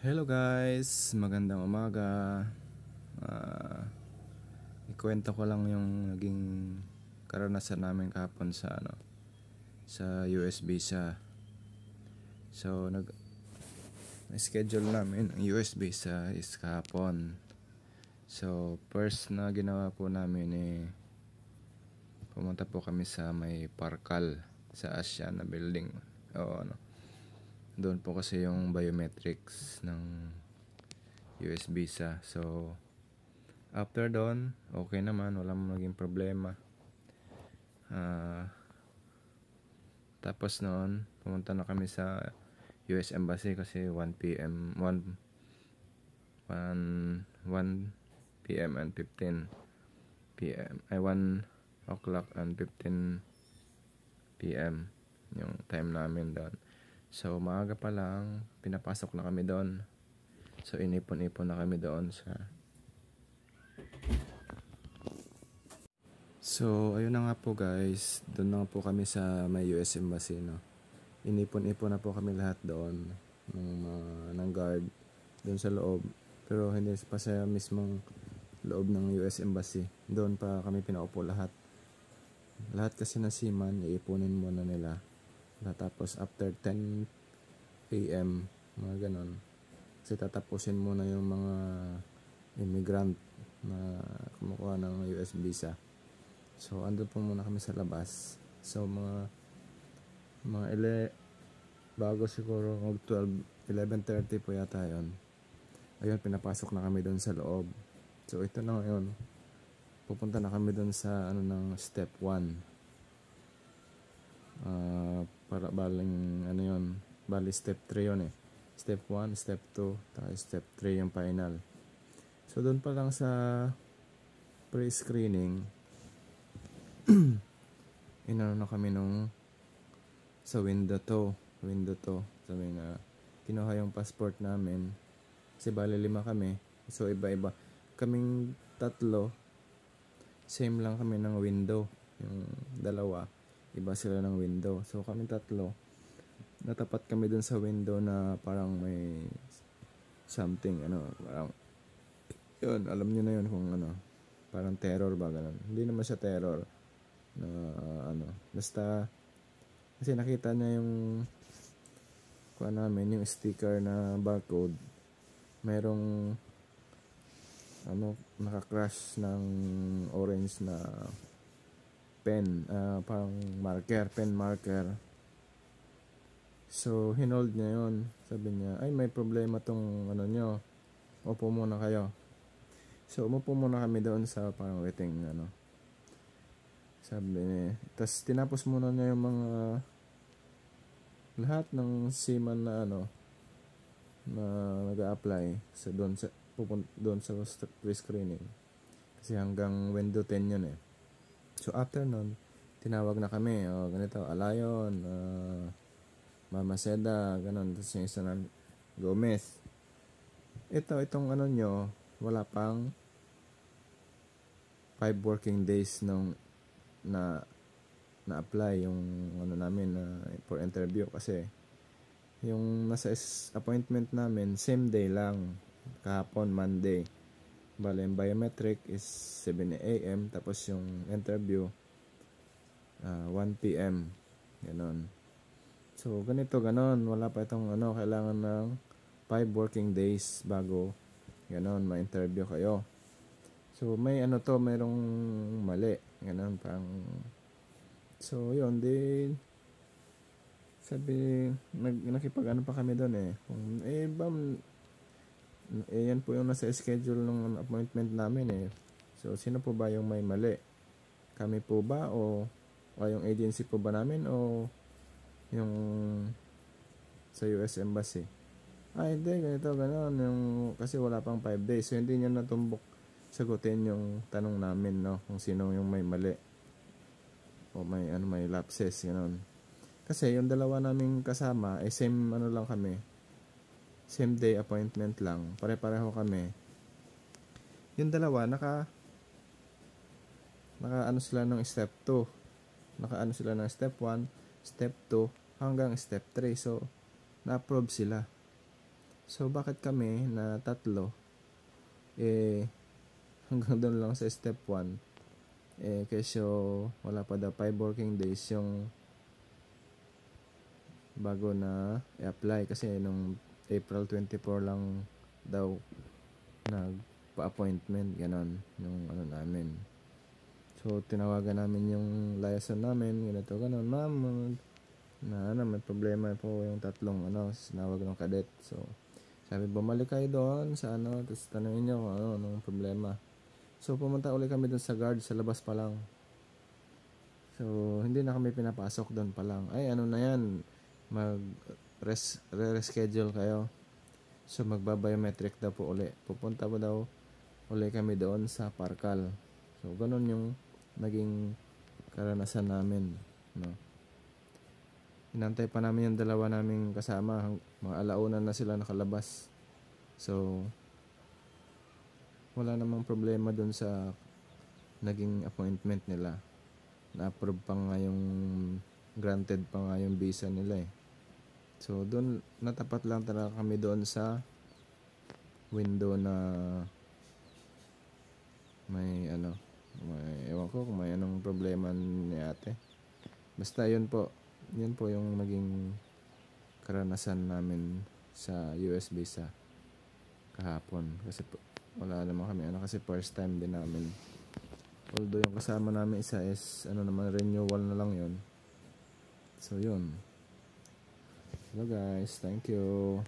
Hello guys, magandang umaga. Ikwento ko lang yung naging karanasan namin kahapon sa sa US visa. So schedule namin ang US visa is kahapon. So first na ginawa po namin pumunta po kami sa may Parkal sa Asiana building. Doon po kasi yung biometrics ng US visa. So after doon, okay naman, walang naging problema. Tapos noon, pumunta na kami sa US Embassy kasi 1 p.m. 1 p.m. and 15 p.m. 1 o'clock and 15 p.m. yung time namin doon. So maaga pa lang, pinapasok na kami doon. So inipon-ipon na kami doon So, ayun na nga po guys, doon na po kami sa may US Embassy, no. Inipon-ipon na po kami lahat doon ng guard doon sa loob. Pero hindi pa sa mismong loob ng US Embassy. Doon pa kami pinaupo lahat. Lahat kasi na seaman, iipunin muna nila. Tapos after 10 a.m., mga ganon. Kasi tatapusin muna yung mga immigrant na kumukuha ng US visa. So andun po muna kami sa labas. So bago siguro 11:30 po yata yun. Ayun, pinapasok na kami doon sa loob. So ito na ngayon, pupunta na kami doon sa ng step 1. Para bali step 3 yun Step 1, step 2, tapos step 3 yung final. So doon pa lang sa pre-screening, inano na kami sa window 2. Sabi na kinuha yung passport namin kasi bali 5 kami, so iba-iba kaming 3, same lang kami ng window. Yung 2 iba sila ng window, so kami 3 natapat kami dun sa window na parang may something parang yun, alam niyo na yun kung parang terror ba, ganun. Hindi naman siya terror na basta kasi nakita niya yung namin, yung sticker na barcode, merong naka-crush ng orange na pen, parang pen marker. So hinold niya yun, sabi niya, ay may problema tong nyo, upo muna kayo. So umupo muna kami doon sa parang waiting sabi niya. Tapos tinapos muna niya yung mga lahat ng seaman na na nag-a-apply sa doon sa pre-screening. Kasi hanggang window 10 yun So after nun, tinawag na kami, ganito, Alayon, Mama Seda, ganun. Tapos yung isa na Gomez. Itong nyo, wala pang 5 working days na-apply yung namin for interview, kasi yung nasa appointment namin same day lang, kahapon Monday. Bale yung biometric is 7 a.m. tapos yung interview 1 p.m. ganon. So ganon, wala pa itong kailangan ng 5 working days bago ganon ma-interview kayo. So may mayroong mali, ganon pang. So yun, din sabi nakipag pa kami doon kung yan po yung nasa schedule ng appointment namin So sino po ba yung may mali? Kami po ba o yung agency po ba namin o yung sa US Embassy? Hindi, ganito, ganon, kasi wala pang 5 days. So hindi niya natumbok sagutin yung tanong namin, kung sino yung may mali o may lapses, ganon. Kasi yung 2 naming kasama same lang kami, same day appointment lang, pare-pareho kami. Yung 2 naka sila ng step 2, sila ng step 1, step 2 hanggang step 3. So na-approve sila. So bakit kami na tatlo hanggang doon lang sa step 1 kesyo wala pa daw 5 working days yung bago na i-apply kasi nung April 24 lang daw nagpa-appointment ganon yung namin. So tinawagan namin yung liaison namin, ganito ganon, ma'am may problema po yung tatlong sinawag ng cadet. So sabi bumalik kayo doon sa tapos tanungin nyo kung anong problema. So pumunta ulit kami doon sa guard sa labas pa lang. So hindi na kami pinapasok doon pa lang. Ay na yan, reschedule kayo. So magba-biometric daw po uli. Pupunta po daw uli kami doon sa Parkal. So ganun yung naging karanasan namin, no. Inantay pa namin yung dalawa naming kasama, mga alauna na sila nakalabas. So wala namang problema doon sa naging appointment nila. Na-approve pa nga yung granted pa nga yung visa nila eh. So doon natapat lang talaga kami doon sa window na may ewan ko kung may anong problema ni ate. Basta yun po yung naging karanasan namin sa US visa kahapon. Kasi wala naman kami kasi first time din namin. Although yung kasama namin isa is renewal na lang yun. So yun. Hello guys, thank you.